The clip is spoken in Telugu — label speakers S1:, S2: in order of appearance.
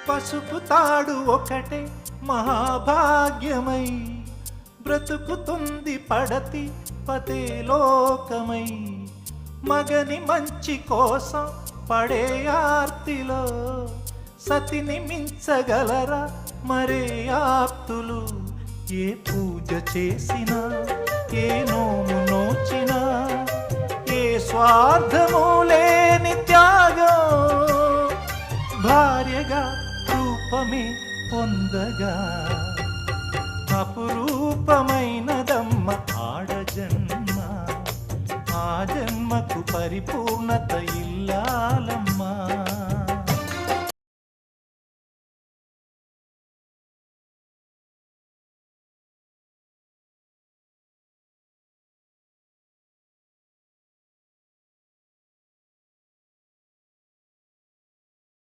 S1: పసుపు తాడు ఒకటే మహాభాగ్యమై బ్రతుకుతుంది పడతి పతే లోకమై. మగని మంచి కోసం పడే ఆర్తిలో సతిని మించగలరా మరే ఆప్తులు. ఏ పూజ చేసినా ఏ నోము నోచినా ఏ స్వార్థము లేని త్యాగం భార్యగా రూపమే పొందగా అపురూపమైనదమ్మ ఆడజన్మ. ఆ జన్మకు పరిపూర్ణత ఇల్లాలమ్మా.